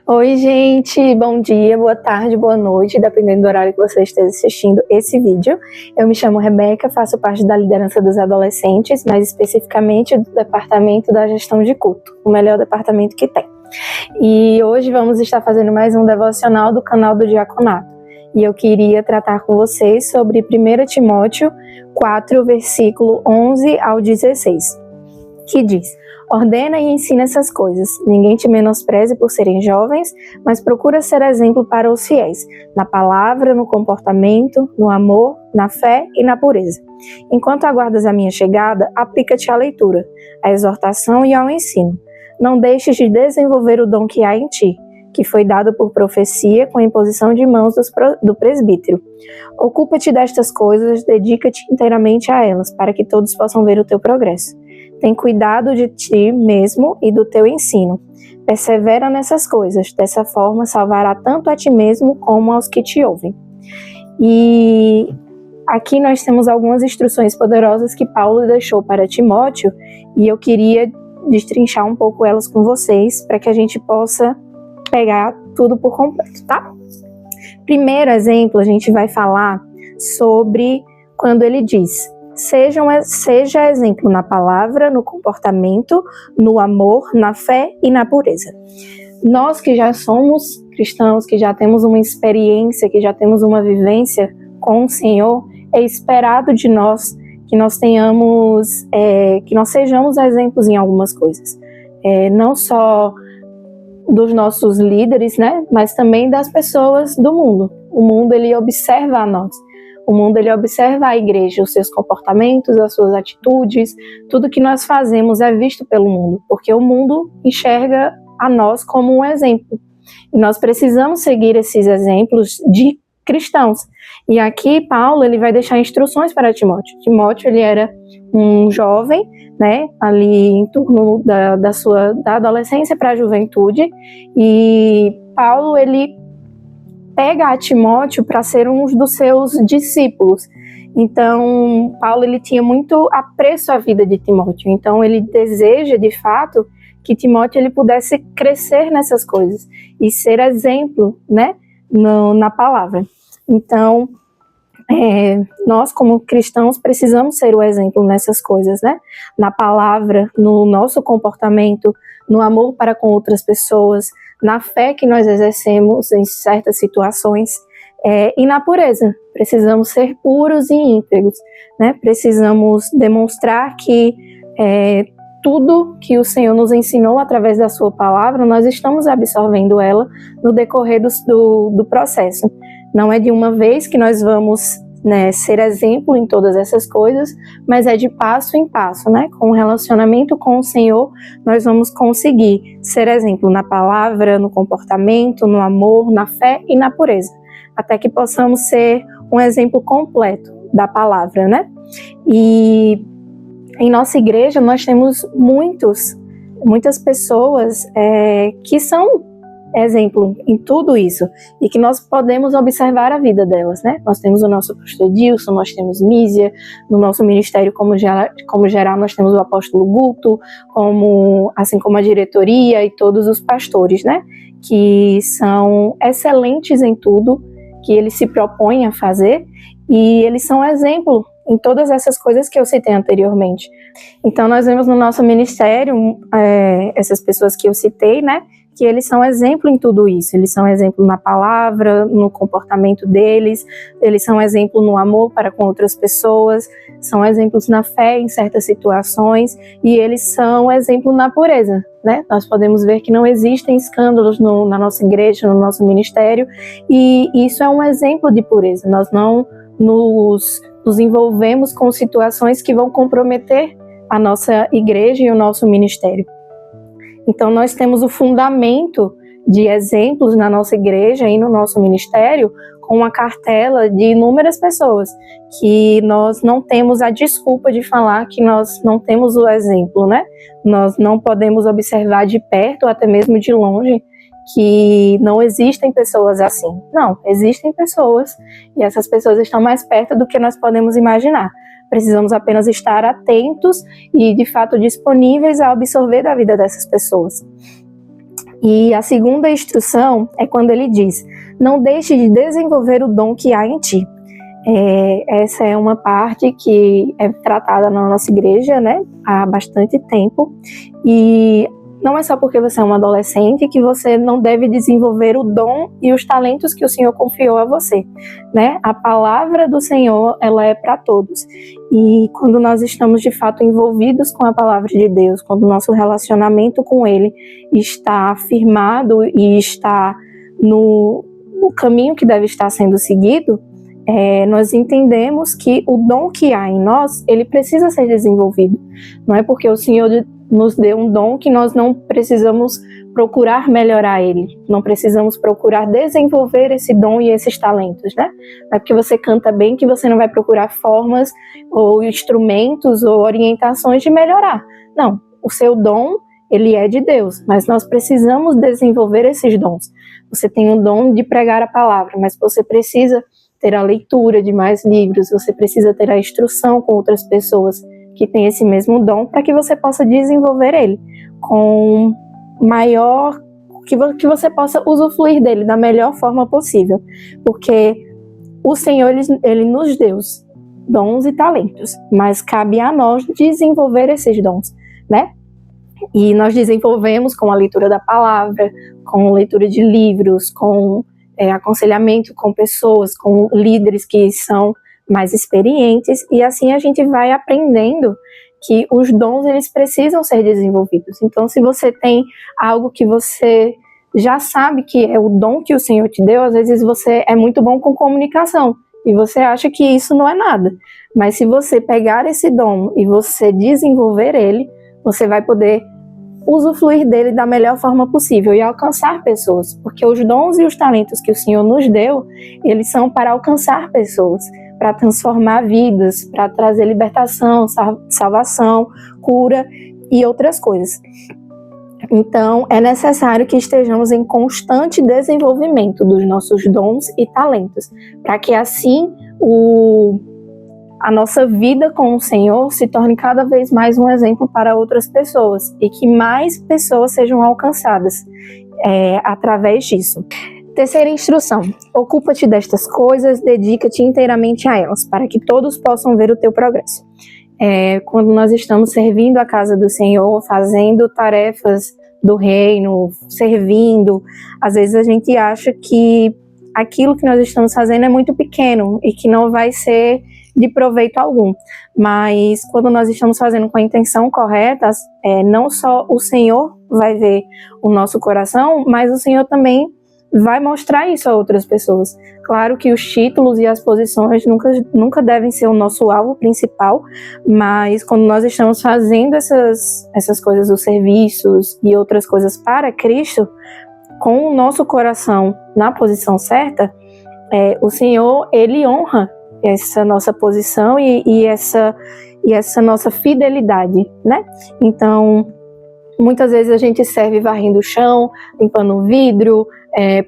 Oi, gente, bom dia, boa tarde, boa noite, dependendo do horário que você esteja assistindo esse vídeo. Eu me chamo Rebeca, faço parte da liderança dos adolescentes, mais especificamente do departamento da gestão de culto, o melhor departamento que tem. E hoje vamos estar fazendo mais um devocional do canal do Diaconato. E eu queria tratar com vocês sobre 1 Timóteo 4, versículo 11 ao 16, que diz: ordena e ensina essas coisas. Ninguém te menospreze por serem jovens, mas procura ser exemplo para os fiéis, na palavra, no comportamento, no amor, na fé e na pureza. Enquanto aguardas a minha chegada, aplica-te à leitura, à exortação e ao ensino. Não deixes de desenvolver o dom que há em ti, que foi dado por profecia com a imposição de mãos do presbítero. Ocupa-te destas coisas, dedica-te inteiramente a elas, para que todos possam ver o teu progresso. Tem cuidado de ti mesmo e do teu ensino. Persevera nessas coisas, dessa forma salvará tanto a ti mesmo como aos que te ouvem. E aqui nós temos algumas instruções poderosas que Paulo deixou para Timóteo, e eu queria destrinchar um pouco elas com vocês, para que a gente possa pegar tudo por completo, tá? Primeiro exemplo, a gente vai falar sobre quando ele diz: seja exemplo na palavra, no comportamento, no amor, na fé e na pureza. Nós que já somos cristãos, que já temos uma experiência, que já temos uma vivência com o Senhor, é esperado de nós que nós tenhamos, que nós sejamos exemplos em algumas coisas. Não só dos nossos líderes, né, mas também das pessoas do mundo. O mundo, ele observa a nós. O mundo, ele observa a igreja, os seus comportamentos, as suas atitudes, tudo que nós fazemos é visto pelo mundo, porque o mundo enxerga a nós como um exemplo. E nós precisamos seguir esses exemplos de cristãos. E aqui, Paulo, ele vai deixar instruções para Timóteo. Timóteo, ele era um jovem, né, ali em torno da adolescência para a juventude, e Paulo, ele pega a Timóteo para ser um dos seus discípulos. Então, Paulo, ele tinha muito apreço à vida de Timóteo. Então, ele deseja, de fato, que Timóteo ele pudesse crescer nessas coisas e ser exemplo, né, na palavra. Então, nós, como cristãos, precisamos ser o exemplo nessas coisas, né? Na palavra, no nosso comportamento, no amor para com outras pessoas, na fé que nós exercemos em certas situações, e na pureza. Precisamos ser puros e íntegros, né? Precisamos demonstrar que tudo que o Senhor nos ensinou através da sua palavra, nós estamos absorvendo ela no decorrer do processo. Não é de uma vez que nós vamos, né, ser exemplo em todas essas coisas, mas é de passo em passo, né? Com o relacionamento com o Senhor, nós vamos conseguir ser exemplo na palavra, no comportamento, no amor, na fé e na pureza, até que possamos ser um exemplo completo da palavra, né? E em nossa igreja nós temos muitas pessoas que são exemplo em tudo isso, e que nós podemos observar a vida delas, né? Nós temos o nosso pastor Edilson, nós temos Mísia, no nosso ministério como geral nós temos o apóstolo Guto, assim como a diretoria e todos os pastores, né? Que são excelentes em tudo que eles se propõem a fazer, e eles são exemplo em todas essas coisas que eu citei anteriormente. Então nós vemos no nosso ministério essas pessoas que eu citei, né, que eles são exemplo em tudo isso. Eles são exemplo na palavra, no comportamento deles, eles são exemplo no amor para com outras pessoas, são exemplos na fé em certas situações, e eles são exemplo na pureza, né? Nós podemos ver que não existem escândalos na nossa igreja, no nosso ministério, e isso é um exemplo de pureza. Nós não nos envolvemos com situações que vão comprometer a nossa igreja e o nosso ministério. Então, nós temos o fundamento de exemplos na nossa igreja e no nosso ministério, com uma cartela de inúmeras pessoas, que nós não temos a desculpa de falar que nós não temos o exemplo, né? Nós não podemos observar de perto, ou até mesmo de longe, que não existem pessoas assim. Não, existem pessoas, e essas pessoas estão mais perto do que nós podemos imaginar. Precisamos apenas estar atentos e, de fato, disponíveis a absorver da vida dessas pessoas. E a segunda instrução é quando ele diz: não deixe de desenvolver o dom que há em ti. Essa é uma parte que é tratada na nossa igreja, né, há bastante tempo, e não é só porque você é um adolescente que você não deve desenvolver o dom e os talentos que o Senhor confiou a você, né? A palavra do Senhor, ela é para todos. E quando nós estamos de fato envolvidos com a palavra de Deus, quando o nosso relacionamento com Ele está afirmado e está no caminho que deve estar sendo seguido, nós entendemos que o dom que há em nós, ele precisa ser desenvolvido. Não é porque o Senhor nos deu um dom que nós não precisamos procurar melhorar ele, não precisamos procurar desenvolver esse dom e esses talentos, né? Não é porque você canta bem que você não vai procurar formas ou instrumentos ou orientações de melhorar. Não, o seu dom, ele é de Deus, mas nós precisamos desenvolver esses dons. Você tem o dom de pregar a palavra, mas você precisa ter a leitura de mais livros, você precisa ter a instrução com outras pessoas que têm esse mesmo dom, para que você possa desenvolver ele com maior, que você possa usufruir dele da melhor forma possível, porque o Senhor, ele nos deu dons e talentos, mas cabe a nós desenvolver esses dons, né? E nós desenvolvemos com a leitura da palavra, com leitura de livros, com aconselhamento com pessoas, com líderes que são mais experientes, e assim a gente vai aprendendo que os dons, eles precisam ser desenvolvidos. Então, se você tem algo que você já sabe que é o dom que o Senhor te deu, às vezes você é muito bom com comunicação, e você acha que isso não é nada. Mas se você pegar esse dom e você desenvolver ele, você vai poder usufruir dele da melhor forma possível e alcançar pessoas, porque os dons e os talentos que o Senhor nos deu, eles são para alcançar pessoas, para transformar vidas, para trazer libertação, salvação, cura e outras coisas. Então, é necessário que estejamos em constante desenvolvimento dos nossos dons e talentos, para que assim a nossa vida com o Senhor se torne cada vez mais um exemplo para outras pessoas e que mais pessoas sejam alcançadas através disso. Terceira instrução: ocupa-te destas coisas, dedica-te inteiramente a elas, para que todos possam ver o teu progresso. Quando nós estamos servindo a casa do Senhor, fazendo tarefas do reino, servindo, às vezes a gente acha que aquilo que nós estamos fazendo é muito pequeno e que não vai ser de proveito algum, mas quando nós estamos fazendo com a intenção correta, não só o Senhor vai ver o nosso coração, mas o Senhor também vai mostrar isso a outras pessoas. Claro que os títulos e as posições nunca devem ser o nosso alvo principal, mas quando nós estamos fazendo essas coisas, os serviços e outras coisas para Cristo, com o nosso coração na posição certa, o Senhor, ele honra essa nossa posição e essa nossa fidelidade, né? Então, muitas vezes a gente serve varrendo o chão, limpando o vidro,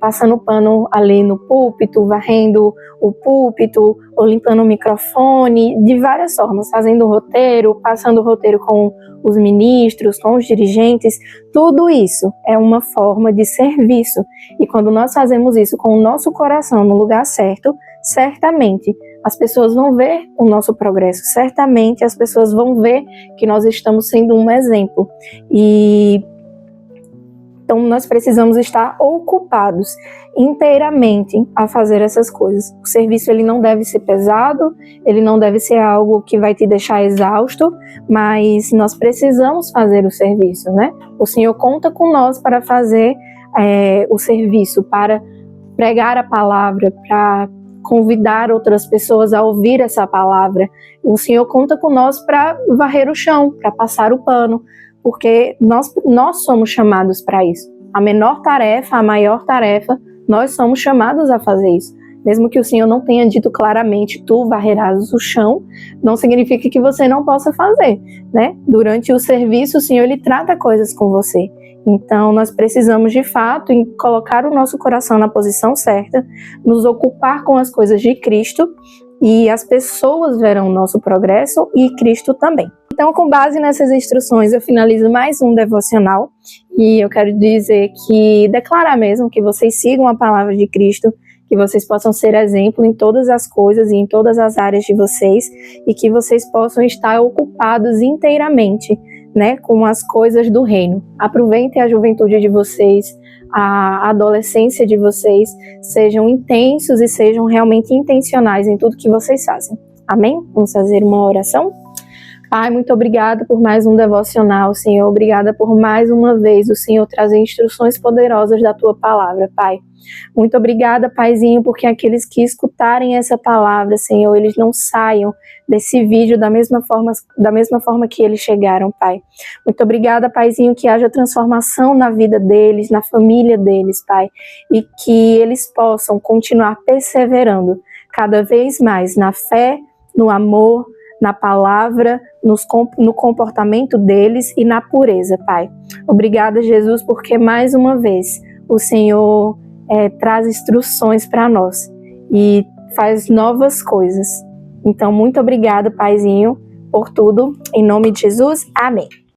passando pano ali no púlpito, varrendo o púlpito, ou limpando o microfone, de várias formas, fazendo o roteiro, passando o roteiro com os ministros, com os dirigentes. Tudo isso é uma forma de serviço. E quando nós fazemos isso com o nosso coração no lugar certo, certamente as pessoas vão ver o nosso progresso, certamente as pessoas vão ver que nós estamos sendo um exemplo. Então nós precisamos estar ocupados inteiramente a fazer essas coisas. O serviço, ele não deve ser pesado, ele não deve ser algo que vai te deixar exausto, mas nós precisamos fazer o serviço, né? O Senhor conta com nós para fazer o serviço, para pregar a palavra, para convidar outras pessoas a ouvir essa palavra. O Senhor conta com nós para varrer o chão, para passar o pano, porque nós somos chamados para isso. A menor tarefa, a maior tarefa, nós somos chamados a fazer isso. Mesmo que o Senhor não tenha dito claramente, tu varrerás o chão, não significa que você não possa fazer, né? Durante o serviço, o Senhor, ele trata coisas com você. Então, nós precisamos, de fato, colocar o nosso coração na posição certa, nos ocupar com as coisas de Cristo, e as pessoas verão o nosso progresso e Cristo também. Então, com base nessas instruções, eu finalizo mais um devocional E eu quero dizer declarar mesmo que vocês sigam a palavra de Cristo, que vocês possam ser exemplo em todas as coisas e em todas as áreas de vocês, e que vocês possam estar ocupados inteiramente, né, com as coisas do reino. Aproveitem a juventude de vocês, a adolescência de vocês, sejam intensos e sejam realmente intencionais em tudo que vocês fazem. Amém? Vamos fazer uma oração? Pai, muito obrigada por mais um devocional, Senhor. Obrigada por mais uma vez o Senhor trazer instruções poderosas da Tua palavra, Pai. Muito obrigada, Paizinho, porque aqueles que escutarem essa palavra, Senhor, eles não saiam desse vídeo da mesma forma que eles chegaram, Pai. Muito obrigada, Paizinho, que haja transformação na vida deles, na família deles, Pai, e que eles possam continuar perseverando cada vez mais na fé, no amor, na palavra, no comportamento deles e na pureza, Pai. Obrigada, Jesus, porque mais uma vez o Senhor traz instruções para nós e faz novas coisas. Então, muito obrigada, Paizinho, por tudo. Em nome de Jesus, amém.